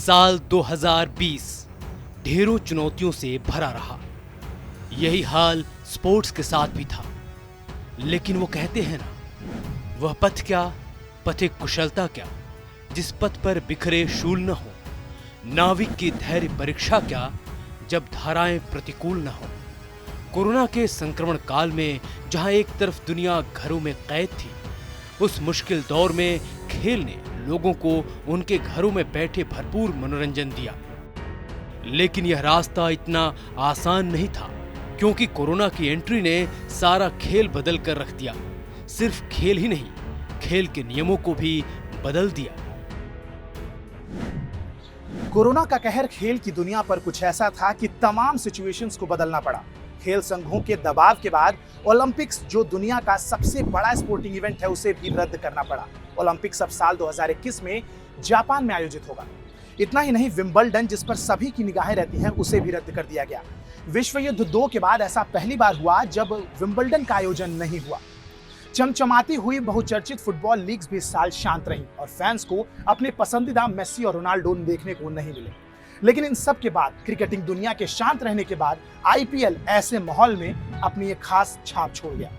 साल 2020 ढेरों चुनौतियों से भरा रहा। यही हाल स्पोर्ट्स के साथ भी था। लेकिन वो कहते हैं ना, वह पथ क्या, पथिक कुशलता क्या, जिस पथ पर बिखरे शूल न हो, नाविक की धैर्य परीक्षा क्या, जब धाराएं प्रतिकूल न हो। कोरोना के संक्रमण काल में जहां एक तरफ दुनिया घरों में कैद थी, उस मुश्किल दौर में खेल ने लोगों को उनके घरों में बैठे भरपूर मनोरंजन दिया। लेकिन यह रास्ता इतना आसान नहीं था, क्योंकि कोरोना की एंट्री ने सारा खेल बदल कर रख दिया। सिर्फ खेल ही नहीं, खेल के नियमों को भी बदल दिया। कोरोना का कहर खेल की दुनिया पर कुछ ऐसा था कि तमाम सिचुएशंस को बदलना पड़ा। खेल संघों के दबाव के बाद ओलंपिक्स, जो दुनिया का सबसे बड़ा स्पोर्टिंग इवेंट है, उसे भी रद्द करना पड़ा। ओलंपिक्स अब साल 2021 में जापान में आयोजित होगा। इतना ही नहीं, विंबलडन, जिस पर सभी की निगाहें रहती हैं, उसे भी रद्द कर दिया गया। विश्व युद्ध 2 के बाद ऐसा पहली बार हुआ जब विंबलडन का आयोजन नहीं हुआ। चमचमाती हुई बहुचर्चित फुटबॉल लीग्स भी इस साल शांत रहीं और फैंस को अपने पसंदीदा मेसी और रोनाल्डो देखने को नहीं मिले। लेकिन इन सब के बाद, क्रिकेटिंग दुनिया के शांत रहने के बाद, आईपीएल ऐसे माहौल में अपनी एक खास छाप छोड़ गया।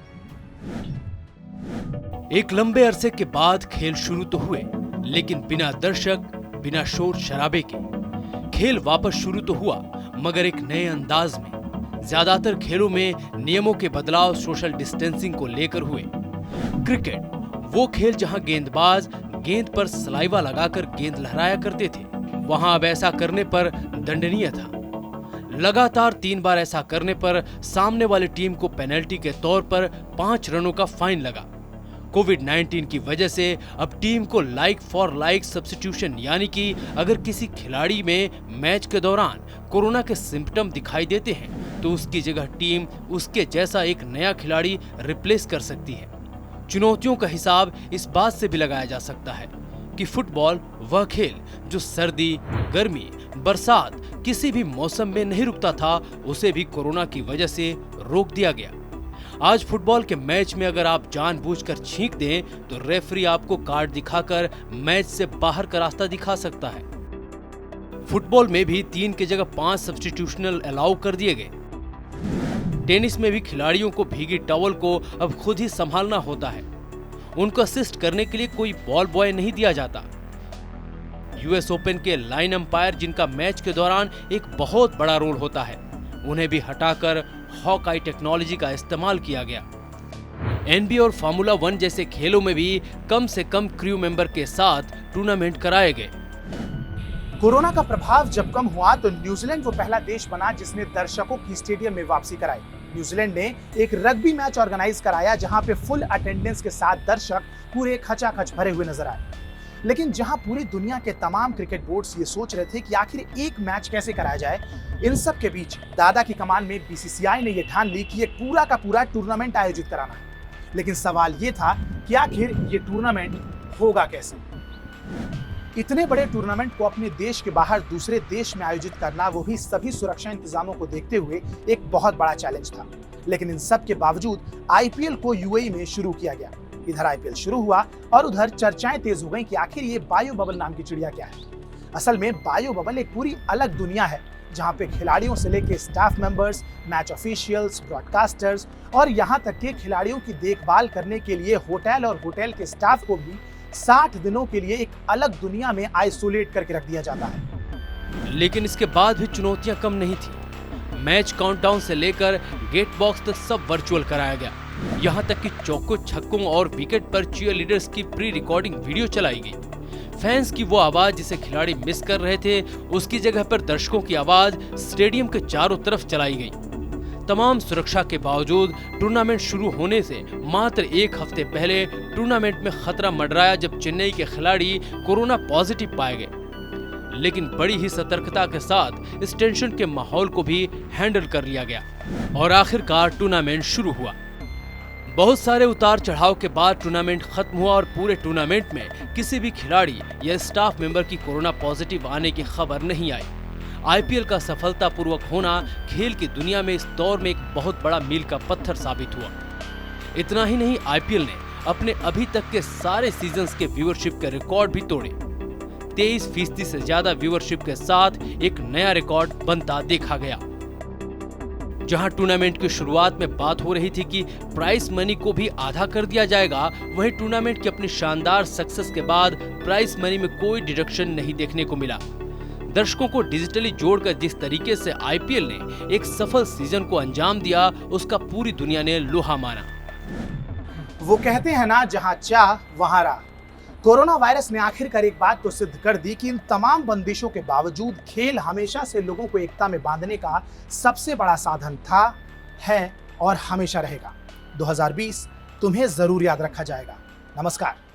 एक लंबे अरसे के बाद खेल शुरू तो हुए, लेकिन बिना दर्शक, बिना शोर शराबे के। खेल वापस शुरू तो हुआ, मगर एक नए अंदाज में। ज्यादातर खेलों में नियमों के बदलाव सोशल डिस्टेंसिंग को लेकर हुए। क्रिकेट, वो खेल जहां गेंदबाज गेंद पर सलाइवा लगाकर गेंद लहराया करते थे, वहां अब ऐसा करने पर दंडनीय था। लगातार 3 बार ऐसा करने पर सामने वाली टीम को पेनल्टी के तौर पर 5 रनों का फाइन लगा। कोविड-19 की वजह से अब टीम को लाइक फॉर लाइक सब्स्टिट्यूशन, यानी कि अगर किसी खिलाड़ी में मैच के दौरान कोरोना के सिम्टम दिखाई देते हैं तो उसकी जगह टीम उसके जैसा एक नया खिलाड़ी रिप्लेस कर सकती है। चुनौतियों का हिसाब इस बात से भी लगाया जा सकता है कि फुटबॉल वह खेल जो सर्दी, गर्मी, बरसात, किसी भी मौसम में नहीं रुकता था, उसे भी कोरोना की वजह से रोक दिया गया। आज फुटबॉल के मैच में अगर आप जानबूझकर छींक दें तो रेफरी आपको कार्ड दिखाकर मैच से बाहर का रास्ता दिखा सकता है। फुटबॉल में भी 3 की जगह 5 सब्स्टिट्यूशनल अलाउ कर दिए गए। टेनिस में भी खिलाड़ियों को भीगी टॉवल को अब खुद ही संभालना होता है। उनको असिस्ट करने के लिए कोई बॉल बॉय नहीं दिया जाता। यूएस ओपन के लाइन अंपायर, जिनका मैच के दौरान एक बहुत बड़ा रोल होता है, उन्हें भी हटाकर हॉक-आई टेक्नोलॉजी का इस्तेमाल किया गया। एनबीए और फार्मूला 1 जैसे खेलों में भी कम से कम क्रू मेंबर के साथ टूर्नामेंट कराए गए। कोरोना का प्रभाव जब कम हुआ तो न्यूजीलैंड वो पहला देश बना जिसने दर्शकों की स्टेडियम में वापसी कराई। न्यूजीलैंड ने एक रग्बी मैच ऑर्गेनाइज कराया जहां पे फुल अटेंडेंस के साथ दर्शक पूरे खचाखच भरे हुए नजर आए। लेकिन जहां पूरी दुनिया के तमाम क्रिकेट बोर्ड्स ये सोच रहे थे कि आखिर एक मैच कैसे कराया जाए, इन सब के बीच दादा की कमान में बीसीसीआई ने यह ठान ली कि एक पूरा का पूरा टूर्नामेंट आयोजित कराना है। लेकिन सवाल ये था कि आखिर ये टूर्नामेंट होगा कैसे। इतने बड़े टूर्नामेंट को अपने देश के बाहर दूसरे देश में आयोजित करना, वो भी सभी सुरक्षा इंतजामों को देखते हुए, एक बहुत बड़ा चैलेंज था। लेकिन इन सब के बावजूद आईपीएल को यूएई में शुरू किया गया। इधर आईपीएल शुरू हुआ और उधर चर्चाएं तेज हो गईं कि आखिर ये बायो बबल नाम की चिड़िया क्या है। असल में बायो बबल एक पूरी अलग दुनिया है, जहां पे खिलाड़ियों से लेकर staff members, match officials, broadcasters और यहां तक के खिलाड़ियों की देखभाल करने के लिए होटल और होटल के स्टाफ को भी 60 दिनों के लिए एक अलग दुनिया में आइसोलेट करके रख दिया जाता है। लेकिन इसके बाद भी चुनौतियां कम नहीं थी। मैच काउंटडाउन से लेकर गेट बॉक्स तक सब वर्चुअल कराया गया। यहां तक कि चौकों, छक्कों और विकेट पर चीयर लीडर्स की प्री रिकॉर्डिंग वीडियो चलाई गई। फैंस की वो आवाज जिसे खिलाड़ी मिस कर रहे थे, उसकी जगह पर दर्शकों की आवाज स्टेडियम के चारों तरफ चलाई गई। तमाम सुरक्षा के बावजूद टूर्नामेंट शुरू होने से मात्र 1 हफ्ते पहले टूर्नामेंट में खतरा मंडराया जब चेन्नई के खिलाड़ी कोरोना पॉजिटिव पाए गए। लेकिन बड़ी ही सतर्कता के साथ इस टेंशन के माहौल को भी हैंडल कर लिया गया और आखिरकार टूर्नामेंट शुरू हुआ। बहुत सारे उतार चढ़ाव के बाद टूर्नामेंट खत्म हुआ और पूरे टूर्नामेंट में किसी भी खिलाड़ी या स्टाफ मेंबर की कोरोना पॉजिटिव आने की खबर नहीं आई। आईपीएल का सफलतापूर्वक होना खेल की दुनिया में इस दौर में एक बहुत बड़ा मील का पत्थर साबित हुआ। इतना ही नहीं, आईपीएल ने अपने अभी तक के सारे सीजन्स के व्यूअरशिप के रिकॉर्ड भी तोड़े। 23% से ज्यादा व्यूअरशिप के साथ एक नया रिकॉर्ड बनता देखा गया। जहां टूर्नामेंट की शुरुआत में बात हो रही थी कि प्राइस मनी को भी आधा कर दिया जाएगा, वहीं टूर्नामेंट की अपनी शानदार सक्सेस के बाद प्राइस मनी में कोई डिडक्शन नहीं देखने को मिला। दर्शकों को डिजिटली जोड़कर जिस तरीके से आईपीएल ने एक सफल सीजन को अंजाम दिया, उसका पूरी दुनिया ने लोहा माना। वो कहते हैं ना, जहां चाह वहां राह। कोरोना वायरस ने आखिरकार एक बात तो सिद्ध कर दी कि इन तमाम बंदिशों के बावजूद खेल हमेशा से लोगों को एकता में बांधने का सबसे बड़ा साधन था, है और हमेशा रहेगा। 2020 तुम्हें जरूर याद रखा जाएगा। नमस्कार।